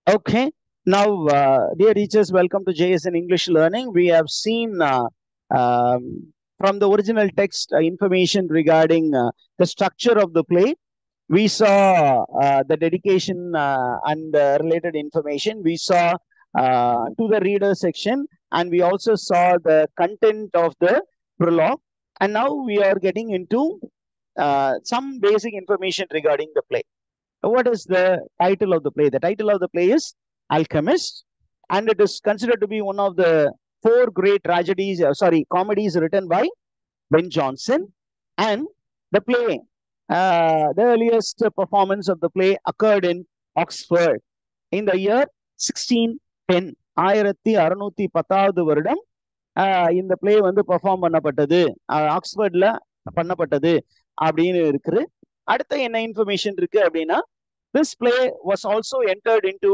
Okay. Now, dear teachers, welcome to JSN English Learning. We have seen from the original text information regarding the structure of the play. We saw the dedication and related information. We saw to the reader section, and we also saw the content of the prologue. And now we are getting into some basic information regarding the play. What is the title of the play? The title of the play is Alchemist, and it is considered to be one of the four great comedies written by Ben Jonson. And the play, the earliest performance of the play occurred in Oxford in the year 1610. 1610 வருடம் இந்த play வந்து perform பண்ணப்பட்டது, ஆக்ஸ்போர்ட்ல பண்ணப்பட்டது அப்படின்னு இருக்கு. அடுத்த என்ன information இருக்கு அப்படின்னா, this play was also entered into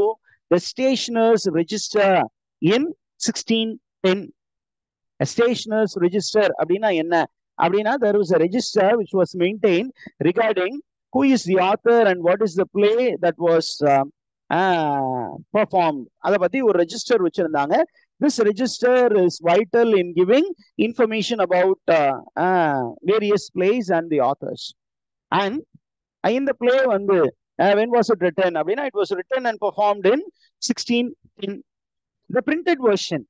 the stationer's register in 1610. A stationer's register அப்படின்னா என்ன அப்படின்னா, there was a register which was maintained regarding who is the author and what is the play that was performed. அதை பத்தி ஒரு register வச்சிருந்தாங்க. This register is vital in giving information about various plays and the authors. And in the play வந்து when was it written அப்படின்னா, it was written and performed in 1610. The printed version,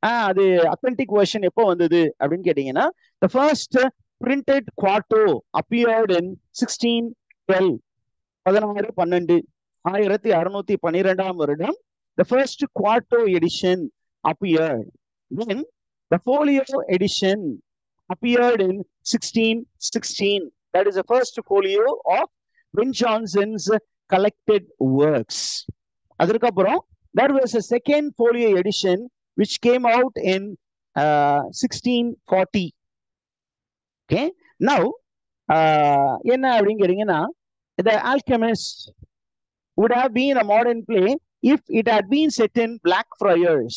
அது authentic version எப்போ வந்தது அப்படின்னு கேட்டீங்கன்னா, the first printed quarto appeared in 1612. 1612 வருடம் the first quarto edition appeared. Then the folio edition appeared in 1616. That is the first folio of Ben Jonson's collected works. அதற்கப்புறம் there was a second folio edition which came out in 1640. Okay. Now, என்ன அப்படின்னு கேட்டீங்கன்னா, The Alchemist would have been a modern play if it had been set in Blackfriars.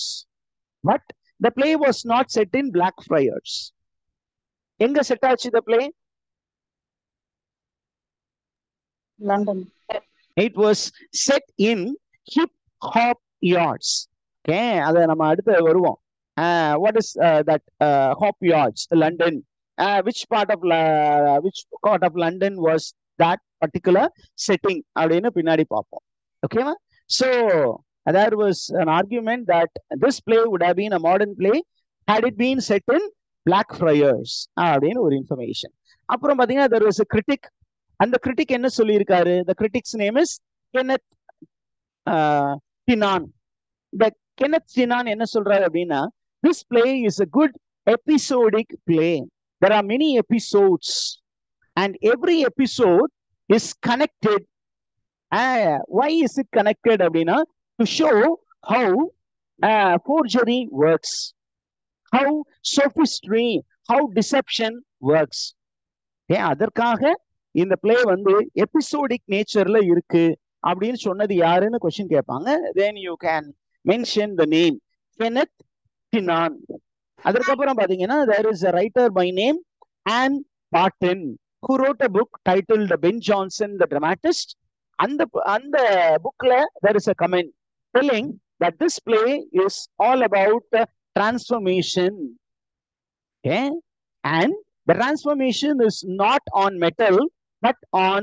But the play was not set in Blackfriars. எங்க set ஆச்சு the play? London. It was set in Hip Hop Yards. Okay, அதை நம்ம அடுத்து வருவோம். What is that Hop Yards? London. Which part of London was that particular setting அப்படின்னு பின்னாடி பார்ப்போம். ஓகேவா? So there was an argument that this play would have been a modern play had it been set in Blackfriars அப்படின்னு ஒரு information. அப்புறம் பாத்தீங்கன்னா, there was a critic. அந்த critic என்ன சொல்லியிருக்காரு? The critic's name is Kenneth Tynan. The Kenneth Tynan என்ன சொல்றாரு அப்படின்னா, this play is a good episodic play. There are many episodes and every episode is connected. Why is it connected அப்படின்னா, to show how forgery works, how sophistry, how deception works. அதற்காக இந்த play வந்து episodic நேச்சர்ல இருக்கு அப்படின்னு சொன்னது யாருன்னு question கேட்பாங்க. then you can mention the name Kenneth Tynan. அதற்கப்புறம் பாத்தீங்கன்னா, there is a writer by name Anne Barton who wrote a book titled Ben Jonson the Dramatist. அந்த bookல there is a comment telling that this play is all about transformation. Okay, and the transformation is not on metal but on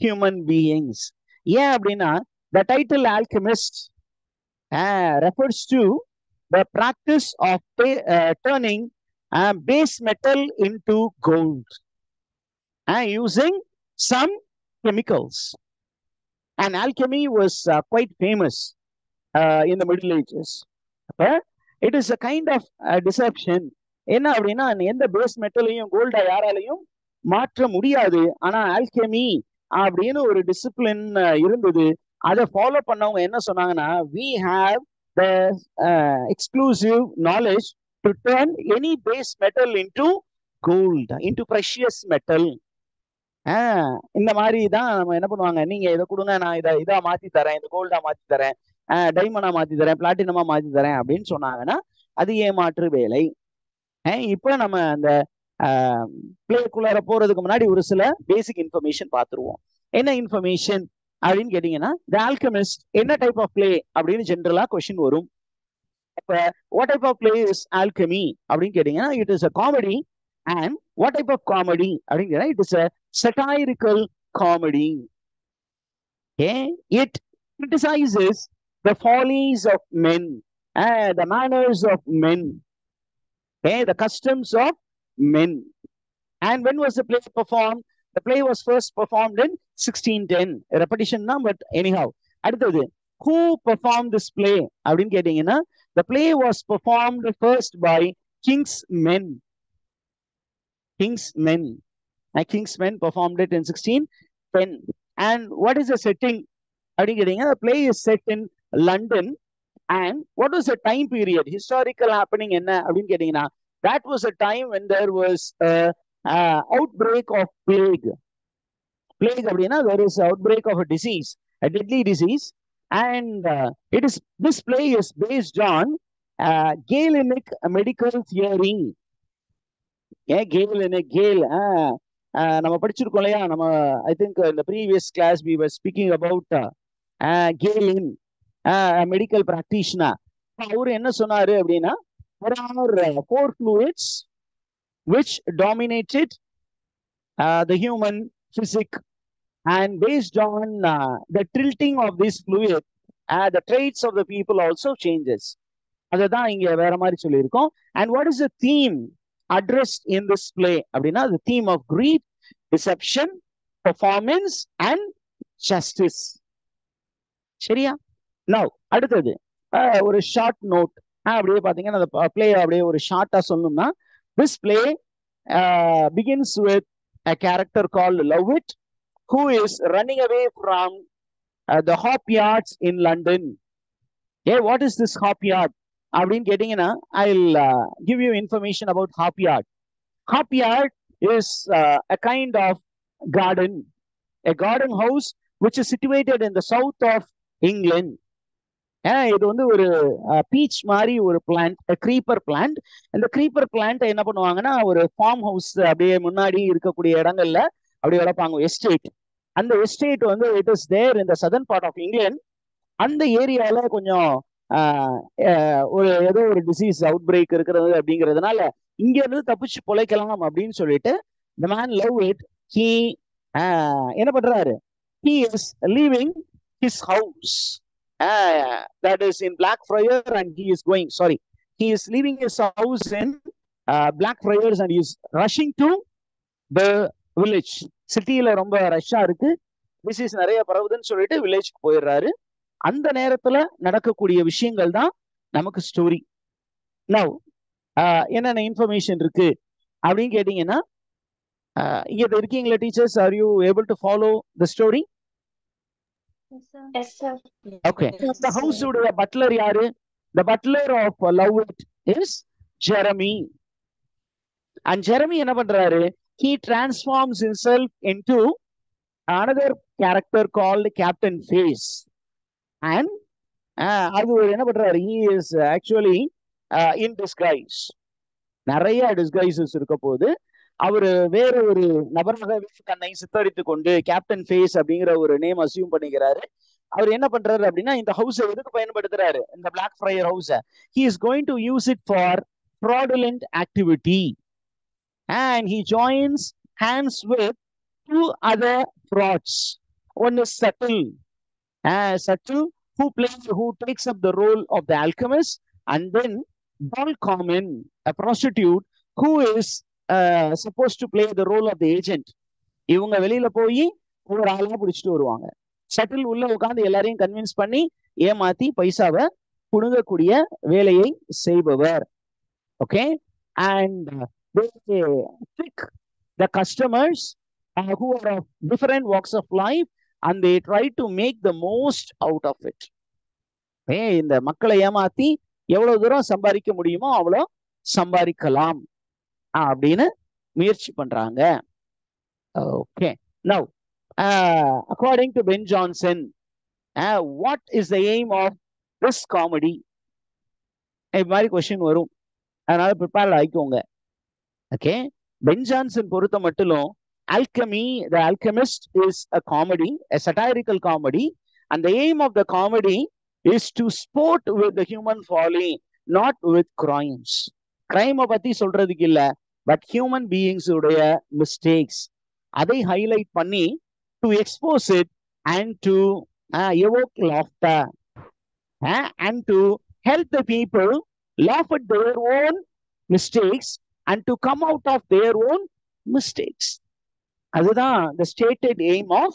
human beings. ஏன் அப்படின்னா, the title Alchemist refers to the practice of turning base metal into gold using some chemicals. And alchemy was quite famous in the Middle Ages. It is a kind of deception. என்ன அப்படின்னா, எந்த base மெட்டலையும் கோல்டா யாராலையும் மாற்ற முடியாது. ஆனா alchemy அப்படின்னு ஒரு டிசிப்ளின் இருந்தது. அதை ஃபாலோ பண்ணவங்க என்ன சொன்னாங்கன்னா, we have the exclusive knowledge to turn any base metal into gold, into precious metal. இந்த மாதிரி தான் நம்ம என்ன பண்ணுவாங்க, நீங்க இதை கொடுங்க, நான் இதா மாத்தி தரேன், இந்த கோல்டா மாத்தி தரேன், டைமண்டா மாத்தி தரேன், பிளாட்டினமா மாத்தி தரேன் அப்படின்னு சொன்னாங்கன்னா அது ஏமாற்று வேலை. இப்ப நம்ம அந்த பிளேக்குள்ளார போறதுக்கு முன்னாடி ஒரு சில பேசிக் இன்ஃபர்மேஷன் பார்த்துருவோம். என்ன இன்ஃபர்மேஷன் அப்படின்னு கேட்டீங்கன்னா த ஆல்கெமிஸ்ட் என்ன டைப் ஆஃப் பிளே அப்படின்னு ஜென்ரலா கொஸ்டின் வரும். இப்ப what type of play is alchemy அப்படின்னு கேட்டீங்கன்னா it is a comedy. And what type of comedy அப்படின்னு கேட்டா it is a satirical comedy. It criticizes the follies of men, the manners of men, the customs of men. And when was the play performed? The play was first performed in 1610. Repetition na, but anyhow. அடுத்தது, who performed this play அப்படின்னு கேட்டீங்கன்னா the play was performed first by king's men. King's men performed it in 1610. And what is the setting அப்படின்னு கேட்டீங்கன்னா the play is set in London. And what was the time period? Historical happening என்ன அப்படின்னு கேட்டீங்கன்னா that was a time when there was a outbreak of plague. Plague அப்படின்னா there is outbreak of a disease, a deadly disease. And this play is based on Galenic medical theory. Gale. நம்ம படிச்சிருக்கோம் இல்லையா, நம்ம I think இந்த previous class we were speaking about Galen, medical practitioner. அவரு என்ன சொன்னாரு அப்படின்னா there are 4 fluids which dominated the human physique, and based on the tilting of this fluid, the traits of the people also changes. அதுதான் இங்க வேற மாதிரி சொல்லியிருக்கோம். And what is the theme addressed in this play அப்படின்னா the theme of greed, deception, performance and justice. சரியா? Now அடுத்தது ஒரு short note அப்படியே பாத்தீங்கன்னா அந்த பிளே அப்படியே ஒரு ஷார்ட்டா சொல்லணும்னா this play begins with a character called Lovett, who is running away from the hop yards in London. What is this hop yard அப்படின்னு கேட்டீங்கன்னா I'll give you information about hop yard. Hop yard is a kind of garden, a garden house which is situated in the south of England. இது வந்து ஒரு beach மாதிரி ஒரு plant, creeper plant. இந்த creeper plant என்ன பண்ணுவாங்கன்னா ஒரு farm house அப்படியே முன்னாடி இருக்கக்கூடிய இடங்கள்ல அப்படியே வளர்ப்பாங்க, எஸ்டேட். அந்த எஸ்டேட் வந்து it is there in the southern part of England. அந்த ஏரியால கொஞ்சம் ஒரு ஏதோ ஒரு டிசீஸ் அவுட் பிரேக் இருக்கிறது அப்படிங்கிறதுனால இங்க இருந்து தப்பிச்சு பொழைக்கலாம் அப்படின்னு சொல்லிட்டு the man Lovett, he என்ன பண்றாரு, he is leaving his house that is in Blackfriars, and he is leaving his house in Blackfriars and he is rushing to the village. சிட்டியில ரொம்ப ரஷ்ஷா இருக்கு, டிசீஸ் நிறைய பரவுதுன்னு சொல்லிட்டு வில்லேஜ்க்கு போயிடுறாரு. அந்த நேரத்துல நடக்கக்கூடிய விஷயங்கள் தான் நமக்கு ஸ்டோரி. நவ் என்னென்ன இன்ஃபர்மேஷன் இருக்கு அப்படின்னு கேட்டீங்கன்னா இங்க இருக்கீங்களா teachers? Are you able to follow the story? Yes, sir. Okay. The house உடைய butler யாரு? The butler of Lovett is Jeremy. And Jeremy என்ன பண்றாரு? He transforms himself into another character called Captain Face. And அது என்ன பண்றாரு? He is actually in disguise. நிறைய டிஸ்கைசஸ் இருக்க போது அவரு வேற ஒரு நபராக தன்னை சித்தரித்து கொண்டு கேப்டன் ஃபேஸ் அப்படிங்கிற ஒரு நேம் அசியூம் பண்ணிக்கிறாரு. அவர் என்ன பண்றாரு அப்படின்னா இந்த ஹவுஸை எதுக்கு பயன்படுத்துறாரு, இந்த பிளாக்ஃப்ரையர் ஹவுஸை? He is going to use it for fraudulent activity. And he joins hands with 2 other frauds. One is Subtle, who takes up the role of the alchemist, and then Doll Common, a prostitute who is supposed to play the role of the agent. இவங்க வெளியில போய் ஒரு ஆளா பிடிச்சிட்டு வருவாங்க. Subtle உள்ள உட்காந்து எல்லாரையும் கன்வின்ஸ் பண்ணி ஏமாத்தி பைசாவை புடுங்கக்கூடிய வேலையை செய்பவர். Okay. And they trick the customers who are of different walks of life and they try to make the most out of it. இந்த மக்களை ஏமாத்தி எவ்வளவு தூரம் சம்பாதிக்க முடியுமோ அவ்வளோ சம்பாதிக்கலாம் அப்படின்னு முயற்சி பண்றாங்க. Okay. Now according to Ben Jonson, what is the aim of this comedy? இது மாதிரி கொஸ்டின் வரும், அதனால ப்ரிப்பேர் ஆகிக்கோங்க. ஓகே. பென் ஜான்சன் பொறுத்த மட்டும் Alchemy, The Alchemist is a comedy, a satirical comedy, and the aim of the comedy is to sport with the human folly, not with crimes. Crime பத்தி சொல்றதுக்கு இல்ல, but human beings உடைய mistakes அதை highlight பண்ணி to expose it and to evoke laughter and to help the people laugh at their own mistakes and to come out of their own mistakes. அதுதான் the stated aim of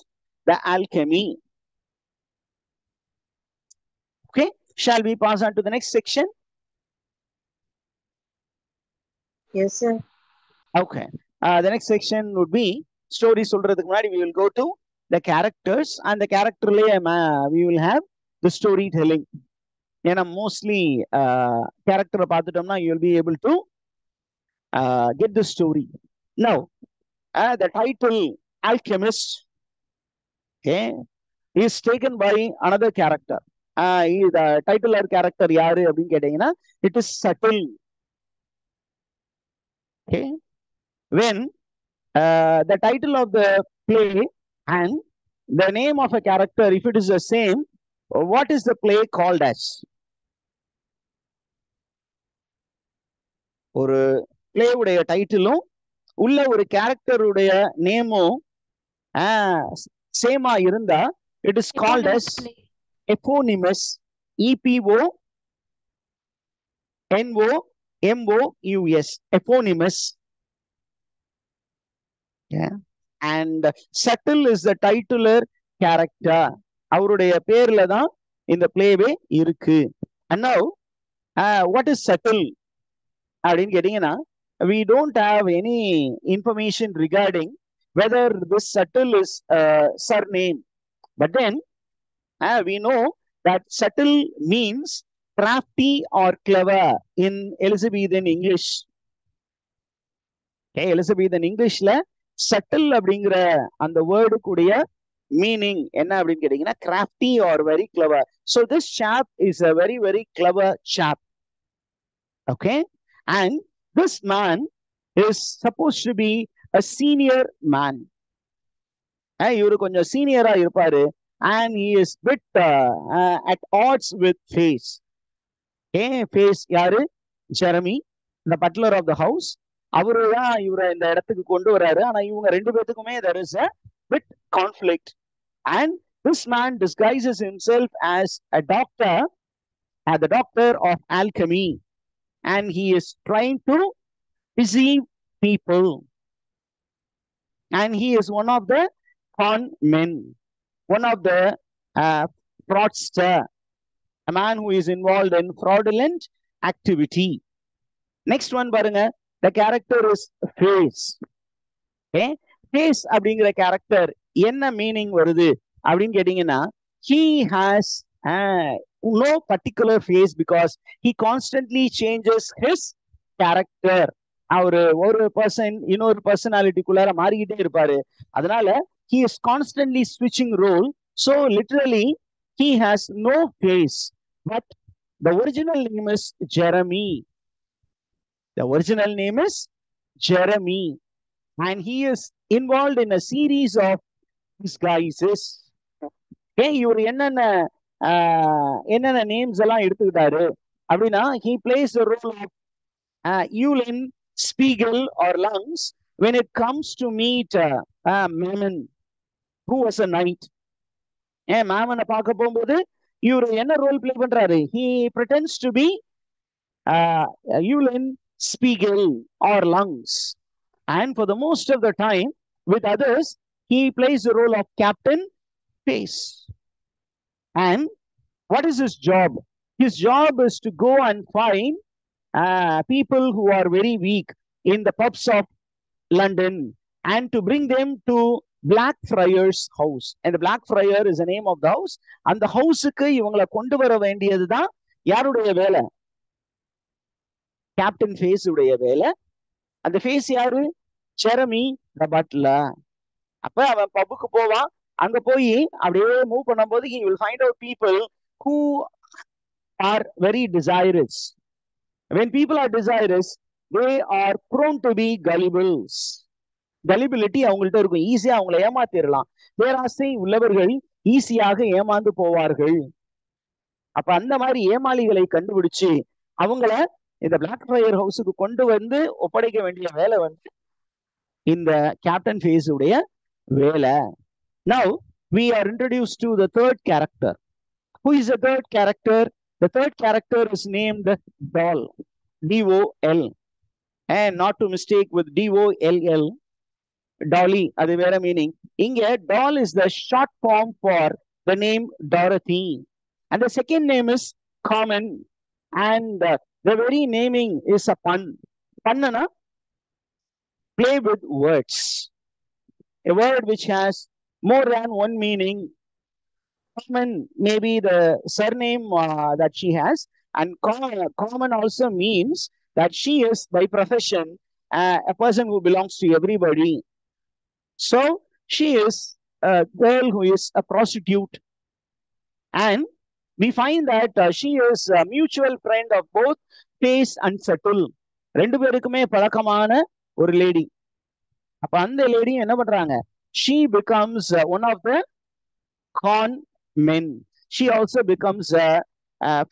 the alchemy. Okay, shall we pass on to the next section? Yes, sir. Okay, the next section would be story சொல்றதுக்கு முன்னாடி we will go to the characters, and the characterலயே we will have the storytelling. ஏன்னா mostly கேரக்டரை பார்த்துட்டோம்னா you will be able to get the story. Now, the title Alchemist, okay, is taken by another character. The titular character யாரு அப்படின்னு கேட்டீங்கன்னா it is Subtle. Okay, when the title of the play and the name of a character, if it is the same, what is the play called as? ஒரு play உடைய டைட்டிலும் உள்ள ஒரு கேரக்டருடைய நேமும் சேமா இருந்தா it is called as eponymous. EPONYMOUS, eponymous. Yeah. And Subtle is the titular character. அவருடைய பேர்ல தான் இந்த பிளேவே இருக்கு. And now, what is Subtle அப்படின்னு கேட்டீங்கன்னா we don't have any information regarding whether this Subtle is surname, but then we know that Subtle means crafty or clever in Elizabethan English. Okay, Elizabethan Englishல Subtle அப்படிங்கிற அந்த word கூடிய meaning என்ன அப்படின்னு கேட்டீங்கன்னா crafty or very clever. So this chap is a very, very clever chap. Okay, and this man is supposed to be a senior man. இவரு கொஞ்சம் சீனியரா இருப்பாரு, and he is bit at odds with Face. Face யாரு? Jeremy, the butler of the house. அவரு தான் இவரை இந்த இடத்துக்கு கொண்டு வராரு. ஆனா இவங்க ரெண்டு பேத்துக்குமே there is a bit conflict, and this man disguises himself as a doctor, as the doctor of alchemy, and he is trying to deceive people, and he is one of the con men, one of the fraudster, a man who is involved in fraudulent activity. Next one பாருங்க, the character is Face. Okay, Face அப்படிங்கிற character என்ன meaning வருது அப்படின்னு கேட்டீங்கன்னா he has no particular face because he constantly changes his character. அவரு ஒரு person இன்னொரு பர்சனாலிட்டிக்குள்ளார மாறிக்கிட்டே இருப்பாரு. அதனால he is constantly switching role. So literally he has no face, but the original name is Jeremy. The original name is Jeremy, and he is involved in a series of disguises. Okay, இவர் என்னென்ன names எல்லாம் எடுத்துக்கிட்டாரு அப்படின்னா he plays the role of Eulen Spiegel or Lungs when it comes to meet Mammon, who was a knight. மாமனை பார்க்க போகும்போது இவர் என்ன role play பண்றாரு? he pretends to be Eulen Spiegel or Lungs, and for the most of the time with others he plays the role of Captain Face. And what is his job? His job is to go and find people who are very weak in the pubs of London and to bring them to Blackfriars house. And the Blackfriar is the name of the house. அந்த ஹவுஸுக்கு இவங்களை கொண்டு வர வேண்டியதுதான் யாருடைய வேலை? Captain face உடைய வேலை. அந்த ஃபேஸ் யாரு? ஜெரமி த பட்லர். அப்ப அவன் பப்புக்கு போவான், அங்க போய் அப்படியே மூவ் பண்ணும்போது he will find out people who are very desirous. When people are desirous, they are prone to be gullibles. கலிபிலிட்டி அவங்கள்ட்ட இருக்கும், ஈஸியா அவங்கள ஏமாத்திடலாம். பேராசை உள்ளவர்கள் ஈஸியாக ஏமாந்து போவார்கள். அப்ப அந்த மாதிரி ஏமாளிகளை கண்டுபிடிச்சு அவங்கள இந்த பிளாக் ஃபயர் ஹவுஸுக்கு கொண்டு வந்து ஒப்படைக்க வேண்டிய வேலை வந்து இந்த கேப்டன் ஃபேஸ் உடைய வேலை. Now we are introduced to the third character. Who is the third character? The third character is named Doll, D-O-L, and not to mistake with D-O-L-L, Dolly, அது வேற மீனிங். இங்க Doll is the short form for the name Dorothy, and the second name is Common, and the very naming is a pun. Pannana, play with words, a word which has more than one meaning. Common may be the surname that she has, and common also means that she is by profession a person who belongs to everybody. So she is a girl who is a prostitute, and we find that she is a mutual friend of both Face and Settle. ரெண்டு பேருக்குமே பழக்கமான ஒரு lady. அப்ப அந்த lady என்ன பண்றாங்க? She becomes one of the con men. She also becomes a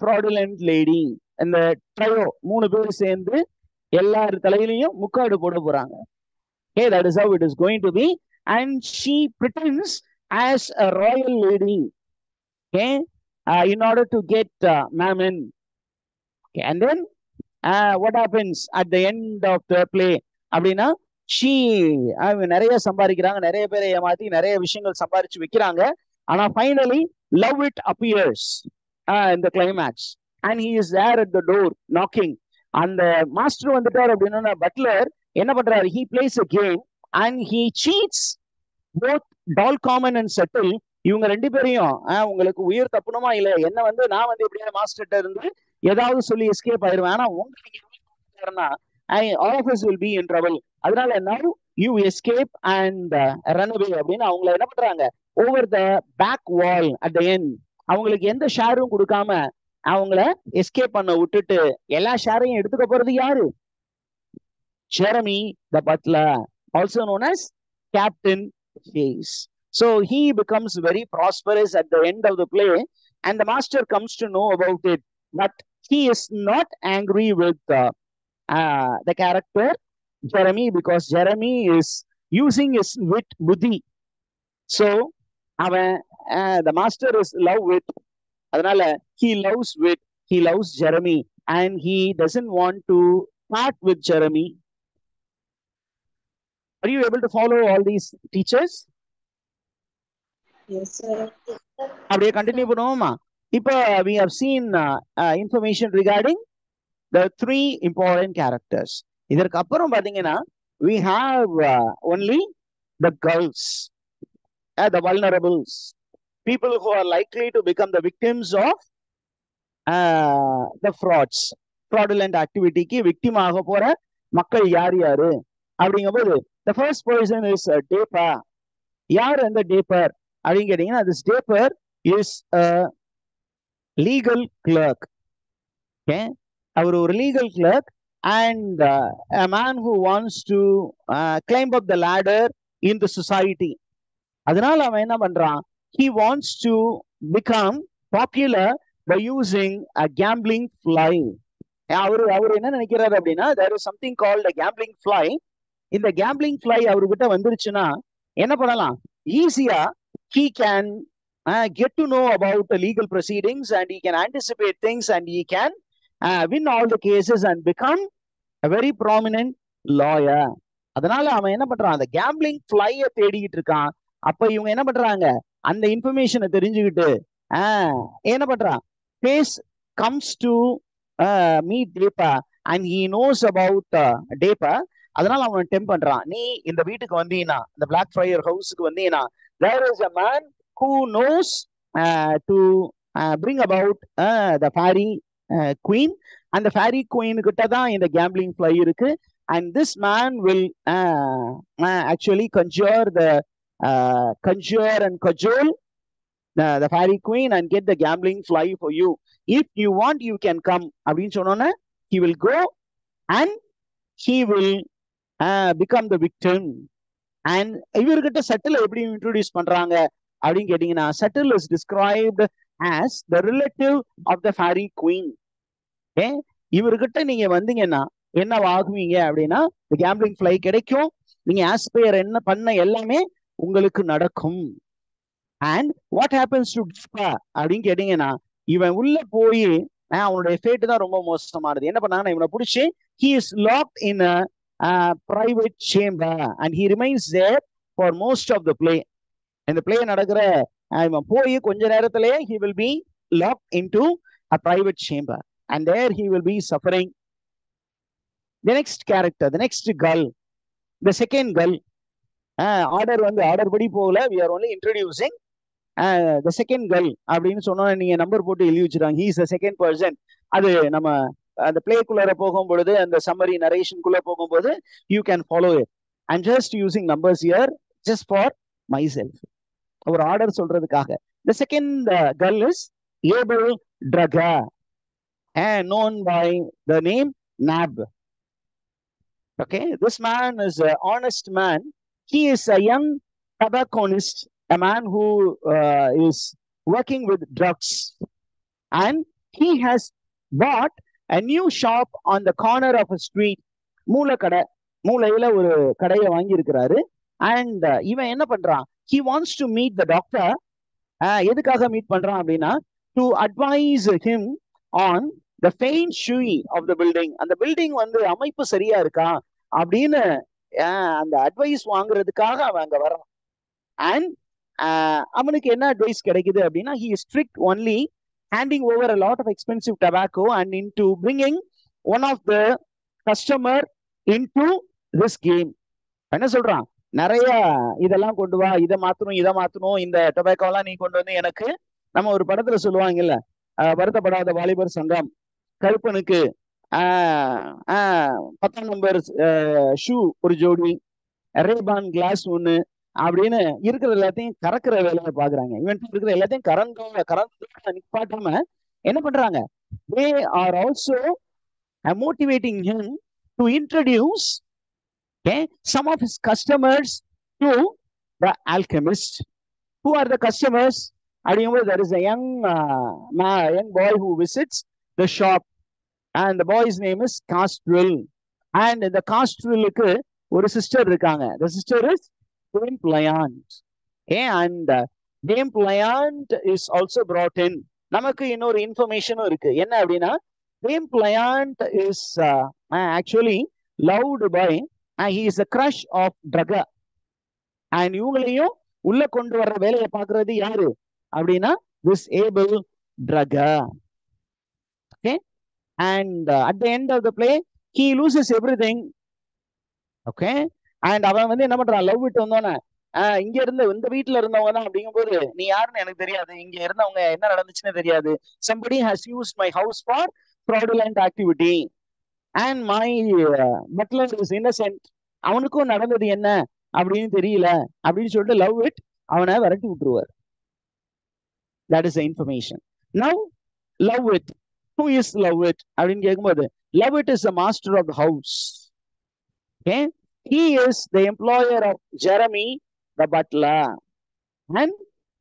fraudulent lady. இந்த trio மூணு பேர் சேர்ந்து எல்லார் தலையிலையும் முக்காடு போட போறாங்க. Okay, that is how it is going to be. And she pretends as a royal lady, okay, in order to get mammon. Okay, and then what happens at the end of the play? அப்படின்னா she நிறைய சம்பாதிக்கிறாங்க, நிறைய பேரை ஏமாத்தி நிறைய விஷயங்கள் சம்பாதிச்சு வைக்கிறாங்க. ஆனா finally love it appears in the climax, and he is there at the door knocking. அந்த மாஸ்டர் வந்துட்டார் அப்படின்னா பட்லர் என்ன பண்றாரு? he plays a game and he cheats both Doll, Common and Settle. இவங்க ரெண்டு பேரையும் உங்களுக்கு உயிர் தப்புணுமா இல்ல, என்ன வந்து நான் வந்து எப்படியான மாஸ்டர்கிட்ட இருந்து ஏதாவது சொல்லி எஸ்கேப் ஆயிருவேன், ஆனா உங்களுக்கு all of us will be in trouble. அதனால now you escape and run away அப்படின்னு அவங்கள என்ன பண்றாங்க? over the back wall at the end அவங்களுக்கு எந்த ஷேரும் கொடுக்காம அவங்கள எஸ்கேப் பண்ண விட்டுட்டு எல்லா ஷேரையும் எடுத்துக்க போறது யாரு? Jeremy the butler, also known as Captain Face. So he becomes very prosperous at the end of the play, and the master comes to know about it, but he is not angry with the character Jeremy, because Jeremy is using his wit, buddhi. So the master is love wit, அதனால he loves wit, he loves Jeremy, and he doesn't want to part with Jeremy. Are you able to follow all these teachers? Yes, sir. அப்படியே continue பண்ணுவோமா? இப்போ we have seen information regarding the three important characters. இதற்கு அப்புறம் பாத்தீங்கன்னா we have only the girls, the vulnerables, people who are likely to become the victims of the frauds, fraudulent activity-க்கு victim ஆக போற மக்கள் யார் யாரு அப்படிங்கும்போது the first person is Daper. யார் அந்த டேப்பர் அப்படின்னு கேட்டீங்கன்னா, this Daper is a legal clerk. Okay, அவர் ஒரு legal clerk and a man who wants to climb up the ladder in the society. அதனால அவன் என்ன பண்றான்? He wants to become popular by using a gambling fly. அவர் என்ன நினைக்கிறாரு அப்படின்னா, there is something called a gambling fly. இந்த gambling fly அவர்கிட்ட வந்துருச்சுன்னா என்ன பண்ணலாம்? ஈஸியா he can get to know about the legal proceedings, and he can anticipate things, and he can win all the cases and become a very prominent lawyer. அதனால அவன் என்ன பண்றான்? அந்த கேம்பிளிங் ஃபிளைய தேடிக்கிட்டு இருக்கான். அப்ப இவங்க என்ன பண்றாங்க? அந்த இன்ஃபர்மேஷனை தெரிஞ்சுக்கிட்டு என்ன பண்றான்? Face comes to meet Daper, and he knows about Daper. அதனால அவன் டெம்ப் பண்றான். நீ இந்த வீட்டுக்கு வந்தீனா, இந்த பிளாக் ஃபயர் ஹவுஸுக்கு வந்தீனா, there is a man who knows to bring about the fairy queen, and the fairy queen கிட்ட தான் இந்த gambling fly இருக்கு, and this man will actually conjure and cajole the fairy queen and get the gambling fly for you. If you want, you can come அப்படின்னு சொன்னோன்னே he will go and he will become the victim. And இவர்கிட்ட Subtle எப்படி introduce பண்றாங்க அப்படின்னு கேட்டீங்கன்னா, Subtle is described as the relative of the fairy queen. Okay, இவர்கிட்ட நீங்க வந்தீங்கன்னா என்ன ஆகுவீங்க அப்படின்னா, கேம்பிளிங் ஃபிளை கிடைக்கும், நீங்க ஆஸ்பயர் என்ன பண்ண எல்லாமே உங்களுக்கு நடக்கும். அண்ட் வாட் ஹேப்பன்ஸ் டு டிஸ்பா அப்படின்னு கேட்டீங்கன்னா, இவன் உள்ள போய் அவனுடைய ஃபேட் தான் ரொம்ப மோசமானது. என்ன பண்ணாங்கன்னா, இவனை பிடிச்சி he is locked in a private chamber and he remains there for most of the play. இந்த பிளே நடக்கிற இவன் போய் கொஞ்ச நேரத்திலே he will be locked into a private chamber and there he will be suffering. The next character, the next girl, the second girl, order வந்து order படி போகல, we are only introducing the second girl அப்படின்னு சொன்னா நீங்க number போட்டு எழுதி வச்சிருக்காங்க. he is the second person. அது நம்ம அந்த பிளேக்குள்ளார போகும் பொழுது, அந்த சம்மரி நரேஷனுக்குள்ள போகும்போது you can follow it. I'm just using numbers here just for myself, ஒரு ஆர்டர் சொல்றதுக்காக. The second girl is Abel Draga, known by the name Nab. Okay, this man is an honest man. He is a young tobacconist, a man who is working with drugs, and he has bought a new shop on the corner of a street. மூலையில ஒரு கடையை வாங்கி இருக்கிறாரு. And இவன் என்ன பண்றான், he wants to meet the doctor. எதுக்காக meet பண்றான் அப்படின்னா, to advise him on the feng shui of the building. அந்த பில்டிங் வந்து அமைப்பு சரியா இருக்கா அப்படின்னு அந்த அட்வைஸ் வாங்குறதுக்காக அவன் அங்க வர்றான். அண்ட் அவனுக்கு என்ன அட்வைஸ் கிடைக்குது அப்படின்னா, he is strict only handing over a lot of expensive tobacco and into bringing one of the customer into this game. என்ன சொல்றான், நிறைய இதெல்லாம் கொண்டு வா, இதை மாத்தணும், இந்த டொபாக்கோ எல்லாம் நீ கொண்டு வந்து எனக்கு, நம்ம ஒரு படத்துல சொல்லுவாங்கல்ல, வருத்தப்படாத வாலிபர் சங்கம், கருப்பனுக்கு 10ஆம் நம்பர் ஷூ ஒரு ஜோடி, ரேபான் கிளாஸ் ஒண்ணு அப்படின்னு இருக்கிற எல்லாத்தையும் கறக்குற வேலையை பாக்குறாங்க. இவன் இருக்கிற எல்லாத்தையும் கறந்து நிப்பாட்டாம என்ன பண்றாங்க, they are also motivating him to introduce some of his customers to the alchemist. Who are the customers? There is a young boy who visits the shop, and the boy's name is Castril. And the Castril-க்கு ஒரு sister இருக்காங்க. The sister is Dame Pliant. And Dame Pliant is also brought in. நமக்கு இன்னொரு இன்ஃபர்மேஷனும் இருக்கு. என்ன அப்படின்னா, Dame Pliant is actually loved by, he is a crush of Draga. And இவங்களையும் உள்ள கொண்டு வர்ற வேலையை பார்க்கறது யாரு அப்படின்னா, this Abel Draga. Okay, and at the end of the play he loses everything. Okay, and அவன் வந்து என்ன பண்றான், லவ் விட்டு வந்தோன்னே, இங்க இருந்த இந்த வீட்டுல இருந்தவங்க தான் அப்படிங்கும் போது, நீ யாருன்னு எனக்கு தெரியாது, இங்க இருந்தவங்க என்ன நடந்துச்சுன்னு தெரியாது, somebody has used my house for fraudulent activity and my butler is innocent. அவனுக்கும் நடந்தது என்ன அப்படின்னு தெரியல அப்படின்னு சொல்லிட்டு லவ் இட் அவனை விரட்டி விட்டுருவார். that is the information. Now love it, who is love it அப்படின்னு கேட்கும்போது, love it is the master of the house. Okay, he is the employer of Jeremy the butler. And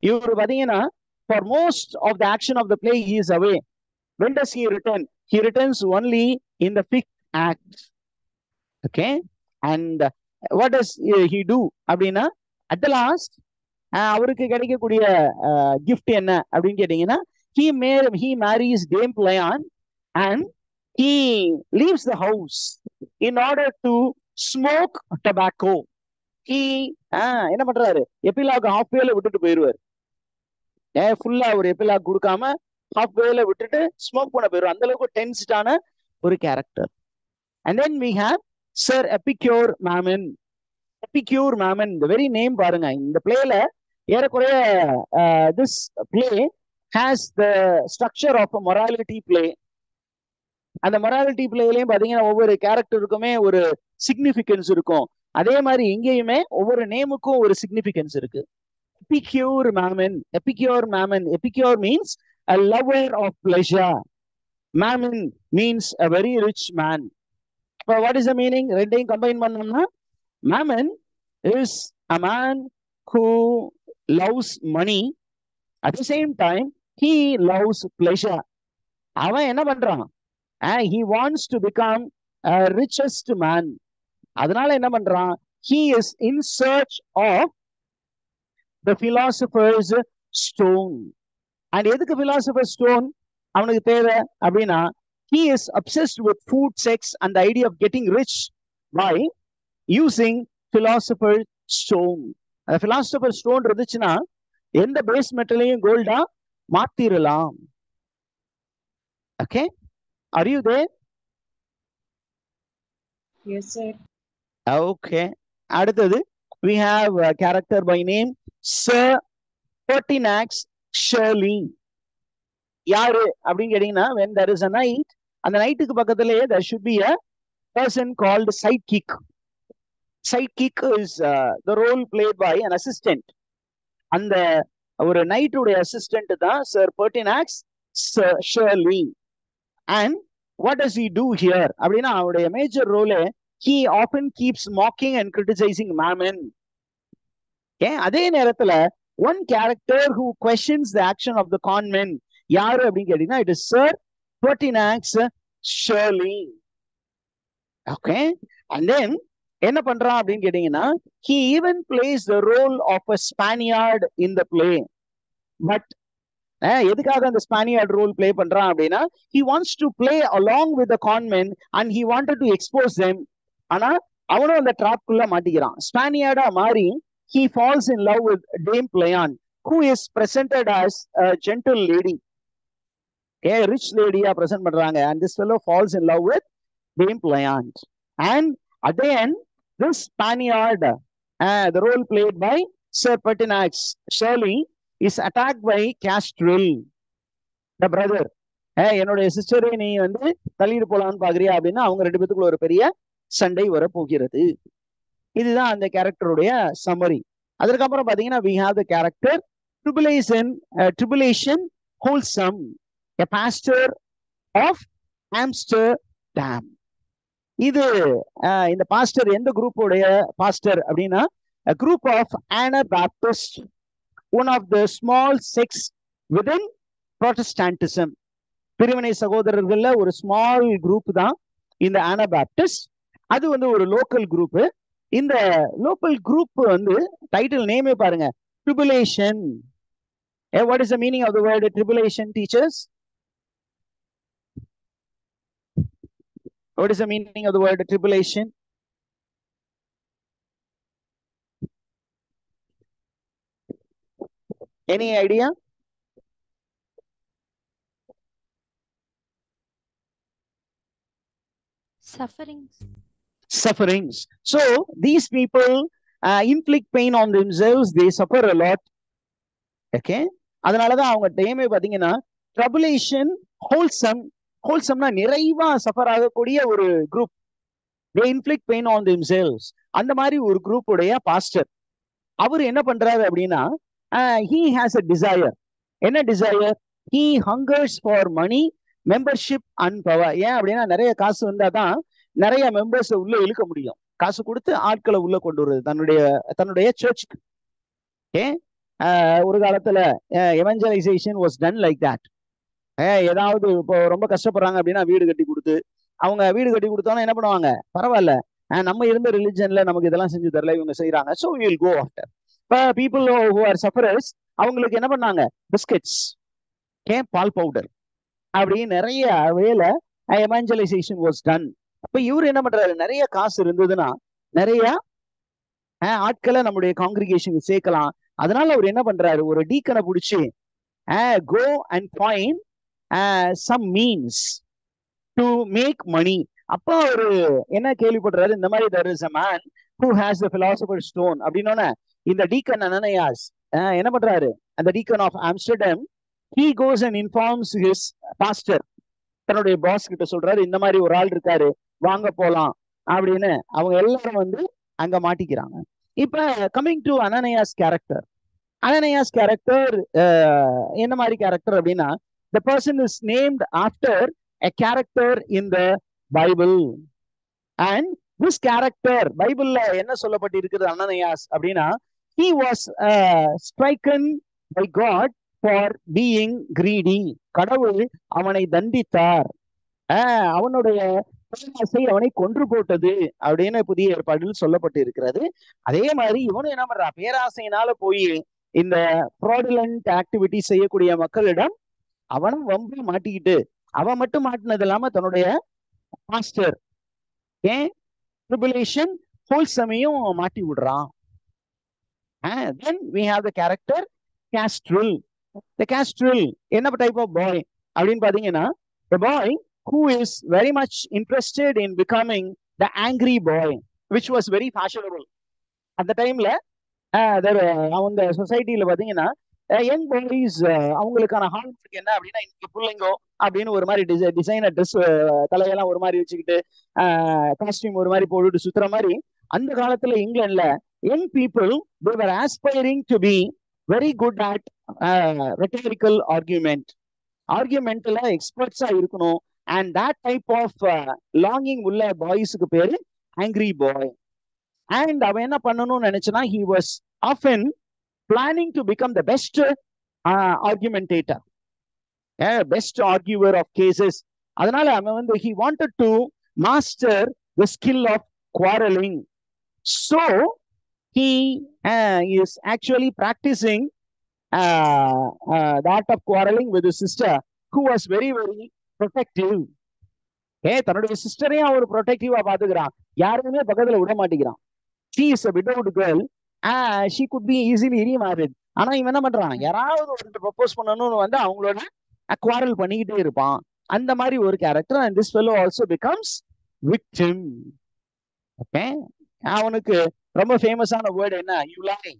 இவர் பாத்தீங்கன்னா, for most of the action of the play he is away. When does he return? He returns only in the 5th act. Okay, and what does he do அப்படின்னா, at the last அவருக்கு கிடைக்கக்கூடிய gift என்ன அப்படின்னு கேட்டீங்கன்னா, he marries Dame Pliant and he leaves the house in order to smoke tobacco. he என்ன பண்றாரு, epilogue half வேல விட்டுட்டு போயிருவார். ஃபுல்லா ஒரு எபிலாக் கொடுக்காம ஹாஃப் வேல விட்டுட்டு ஸ்மோக் பண்ண போயிருவார். அந்த அளவுக்கு டென்ஸ்டான ஒரு character. and then we have Sir Epicure Mammon. Epicure Mammon, the very name பாருங்க, இந்த பிளேல ஏறக்குறைய this play has the structure of a morality play. அந்த மொராலிட்டி பிளேலையும் பாத்தீங்கன்னா ஒவ்வொரு கேரக்டருக்குமே ஒரு சிக்னிபிகன்ஸ் இருக்கும். அதே மாதிரி இங்கேயுமே ஒவ்வொரு நேமுக்கும் ஒரு சிக்னிபிகன்ஸ் இருக்கு. Epicure Mammon, Epicure Mammon. Epicure means a lover of pleasure. Mammon means a very rich man. So what is the meaning? ரெண்டையும் கம்பைன் பண்ணோம்னா, Mammon is a man who loves money. At the same time, he loves pleasure. அவன் என்ன பண்றான்? He wants to become a richest man. அதனால என்ன பண்றான்? He is in search of the philosopher's stone. And எதுக்கு philosopher's stone அவனுக்கு தேவை அப்படின்னா, he is obsessed with food, sex and the idea of getting rich by using philosopher's stone. அந்த philosopher's stone இருந்துச்சுன்னா எந்த பேஸ் மெட்டலையும் கோல்டா மாத்திரலாம். Okay, are you there? Yes, sir. Okay, அடுத்தது we have a character by name Sir Pertinax Shirley. யாரு அப்படின்னு கேட்டீங்கன்னா, when there is a night, அந்த நைட்டுக்கு பக்கத்திலேயே there should be a person called sidekick. Sidekick is the role played by an assistant. அந்த ஒரு நைட்டுடைய assistant தான் Sir Pertinax Shirley. And what does he do here அப்படின்னா, அவருடைய major role, he often keeps mocking and criticizing Mammon. அதே நேரத்துல one character who questions the action of the con men, யாரு அப்படின்னு கேட்டீங்கன்னா, it is Sir Pertinax Shirley. Okay, and then என்ன பண்றான் அப்படின்னு கேட்டீங்கன்னா, he even plays the role of a Spaniard in the play. But எதுக்காக அந்த ஸ்பானியார்ட் ரோல் பிளே பண்றான் அப்படின்னா, he wants to play along with the con men and he wanted to expose them. ஆனா அவனும் அந்த ட்ராப்குள்ள மாட்டிக்கிறான். ஸ்பானியார்டா மாறி he falls in love with Dame Playan, who is presented as a gentle lady. Rich lady-யா present பண்றாங்க. And this fellow falls in love with Dame Playan. And at the end, this Spaniard, the role played by Sir Pertinax Shirley, is attacked by Castril, the brother. என்னுடைய சிஸ்டரை நீ வந்து தள்ளிட்டு போலான்னு பாக்குறியா அப்படின்னா, அவங்க ரெண்டு பேத்துக்குள்ள ஒரு பெரிய சண்டை வர போகிறது. இதுதான் அந்த கேரக்டருடைய சம்மரி. அதற்கப்புறம் பாத்தீங்கன்னா, we have the character Tribulation Wholesome, a pastor of Amsterdam. இது இந்த பாஸ்டர் எந்த குரூப்போடைய பாஸ்டர் அப்படின்னா, a group of Anabaptist, one of the small sects within Protestantism. பிரிவினை சகோதரர்கள்ல ஒரு ஸ்மால் குரூப் தான் இந்த Anabaptist. அது வந்து ஒரு லோக்கல் குரூப். இந்த லோக்கல் குரூப் வந்து டைட்டில் நேமே பாருங்க, Tribulation. What is the meaning of the word tribulation, teachers? What is the meaning of the word tribulation? Any idea? Sufferings. So these people inflict pain on themselves. They suffer a lot. Okay, அதனாலதான் அவங்க டைமே பாத்தீங்கன்னா Tribulation Wholesome. ஹோல்சம்னா நிறைவா suffer ஆகக்கூடிய ஒரு group. they inflict pain on themselves. அந்த மாதிரி ஒரு குரூப் உடைய பாஸ்டர் அவர் என்ன பண்றாரு அப்படின்னா, he has a desire. என்ன desire? he hungers for money, membership and power. ஏன் அப்படின்னா, நிறைய காசு வந்தாதான் நிறைய மெம்பர்ஸ் உள்ள இழுக்க முடியும். காசு கொடுத்து ஆட்களை உள்ள கொண்டு வருது தன்னுடைய சர்ச்சுக்கு. ஒரு காலத்துல evangelization was done like that. ஏதாவது இப்போ ரொம்ப கஷ்டப்படுறாங்க அப்படின்னா வீடு கட்டி கொடுத்து, அவங்க வீடு கட்டி கொடுத்தோன்னா என்ன பண்ணுவாங்க, பரவாயில்ல நம்ம இருந்த ரிலிஜன்ல நமக்கு இதெல்லாம் செஞ்சு தரல, இவங்க செய்யறாங்க, so we will go after. people who are sufferers, அவங்களுக்கு என்ன பண்ணாங்க, பிஸ்கெட்ஸ், பால் பவுடர், அப்படி நிறைய வேலை evangelization was done. அப்ப இவரு என்ன பண்றாரு, நிறைய காசு இருந்ததுன்னா நிறைய ஆட்களை நம்முடைய காங்கிரிகேஷனுக்கு சேர்க்கலாம். அதனால அவர் என்ன பண்றாரு, ஒரு டீக்கனை பிடிச்சி go and find some means to make money. அப்ப அவரு என்ன கேள்விப்படுறாரு, இந்த மாதிரி there is a man who has the philosopher's stone அப்படின்னோட இந்த டீக்கன் அனனியாஸ் என்ன பண்றாரு, அந்த deacon of Amsterdam, he goes and informs his pastor, தன்னுடைய பாஸ் கிட்ட சொல்றாரு, இந்த மாதிரி ஒரு ஆள் இருக்காரு, வாங்க போலாம் அப்படின்னு. அவங்க எல்லாரும் வந்து அங்க மாட்டிக்கிறாங்க. இப்ப coming to Ananias character. Ananias character என்ன மாதிரி கேரக்டர் அப்படின்னா, the person is named after a character in the Bible, and This character பைபிள்ல என்ன சொல்லப்பட்டு இருக்கிறது அனனியாஸ் அப்படின்னா, he was stricken by God for being greedy. கடவுள் அவனை தண்டித்தார், அவனுடைய பேராசை அவனை கொன்று போட்டது அப்படின்னு புதிய ஏற்பாட்டில் சொல்லப்பட்டு இருக்கிறது. அதே மாதிரி இவனும் என்ன பண்றான், பேராசையினால போய் இந்த fraudulent ஆக்டிவிட்டி செய்யக்கூடிய மக்களிடம் அவனும் வம்பு மாட்டிக்கிட்டு, அவன் மட்டும் மாட்டினது இல்லாம தன்னுடைய மாஸ்டர் ட்ரிபுலேஷன் ஹோல்சமையும் மாட்டி விடுறான். Then we have the character Castril. The Castril என்ன டைப் ஆஃப் பாய் அப்படின்னு பாத்தீங்கன்னா, the boy who is very much interested in becoming the angry boy, which was very fashionable அந்த டைம்ல. அவங்க சொசைட்டில பாத்தீங்கன்னா யங் பாய்ஸ் அவங்களுக்கான ஹால்மார்க் என்ன அப்படின்னா, இன்னைக்கு பிள்ளைங்கோ அப்படின்னு ஒரு மாதிரி டிசைனர் ட்ரெஸ் தலையெல்லாம் ஒரு மாதிரி வச்சுக்கிட்டு காஸ்டியூம் ஒரு மாதிரி போட்டுட்டு சுத்துற மாதிரி அந்த காலத்துல இங்கிலாந்துல young people they were aspiring to be very good at rhetorical ஆர்கியூமெண்ட்ல எக்ஸ்பர்ட்ஸா இருக்கணும். and that type of longing உள்ள பாய்ஸுக்கு பேரு angry boy. and அவன் என்ன பண்ணணும்னு நினைச்சனா, he was often planning to become the best argumentator, best arguer of cases. அதனால அவன் வந்து he wanted to master the skill of quarreling. So he is actually practicing the art of quarreling with his sister, who was very very protective. தன்னுடைய சிஸ்டரையும் அவர் ப்ரொடெக்டிவா பாத்துக்கிறான், யாருமே பக்கத்துல விட மாட்டேங்கிறான். she is a widowed girl, she could be easily remarried. ஆனா இவன் என்ன பண்றான், யாராவது ஒரு ப்ரொபோஸ் பண்ணணும்னு வந்து அவங்களோட குவாரல் பண்ணிக்கிட்டே இருப்பான். அந்த மாதிரி ஒரு character. and this fellow also becomes victim. Okay, அவனுக்கு ரொம்ப ஃபேமஸான வேர்டு என்ன, you lie,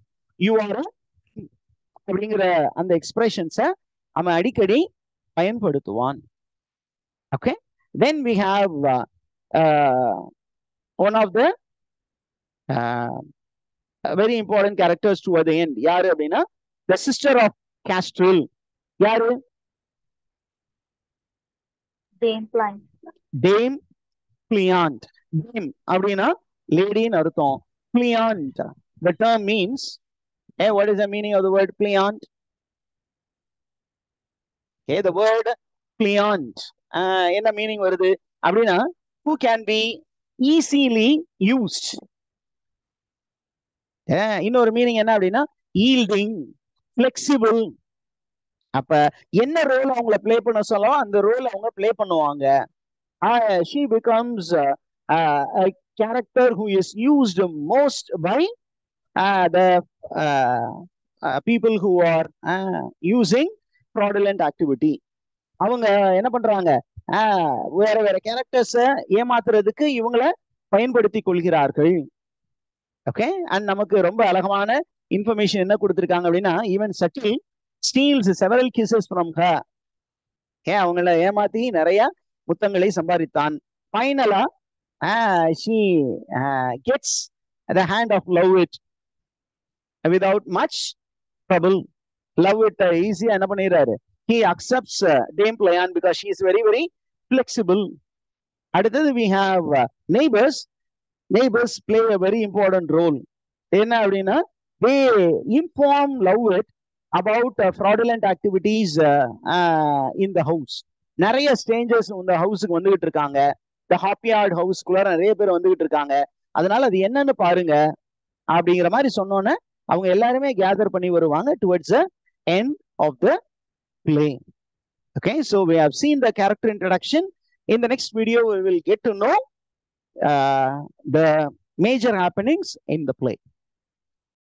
you are அப்படிங்கிற அந்த எக்ஸ்பிரஷன்ஸை அவன் அடிக்கடி பயன்படுத்துவான். Okay, then we have one of the very important characters toward the end. யாரு அப்படின்னா, the sister of Castril. யாரு? Dame Pliant. Dame Pliant. Dame அப்படின்னா லேடின்னு அர்த்தம். Pliant, the term means, what is the meaning of the word pliant? The word pliant என்ன meaning வருது அப்படின்னா, who can be easily used. இன்னொரு meaning என்ன அப்படின்னா, yielding, flexible. அப்ப என்ன ரோல் அவங்கள பிளே பண்ண சொல்ல அந்த ரோல் அவங்க பிளே பண்ணுவாங்க. she becomes a character who is used most by the people who are using fraudulent activity. அவங்க என்ன பண்றாங்க, வேற வேற கேரக்டர்ஸை ஏமாத்துறதுக்கு இவங்கள பயன்படுத்தி கொள்கிறார்கள். ஓகே, அண்ட் நமக்கு ரொம்ப அழகான இன்ஃபர்மேஷன் என்ன கொடுத்திருக்காங்க அப்படின்னா, even Subtle steals several kisses from her. அவங்கள ஏமாத்தி நிறைய முத்தங்களை சம்பாதித்தான். ஃபைனலா she gets the hand of love it without much trouble. love it ஈஸியா என்ன பண்ணிடுறாரு, he accepts Dame Pliant because she is very very flexible. அடுத்தது we have neighbors. Neighbors play a very important role. என்ன அப்படின்னா, they inform Lovett about fraudulent activities in the house. நிறைய strangers இந்த ஹவுஸுக்கு வந்துகிட்டு இருக்காங்க. the Hopyard ஹவுஸ்க்குள்ள நிறைய பேர் வந்துகிட்டு இருக்காங்க. அதனால அது என்னன்னு பாருங்க அப்படிங்கிற மாதிரி சொன்னோன்னே அவங்க எல்லாருமே கேதர் பண்ணி வருவாங்க towards the end of the play. Okay, so we have seen the character introduction. In the next video we will get to know the major happenings in the play.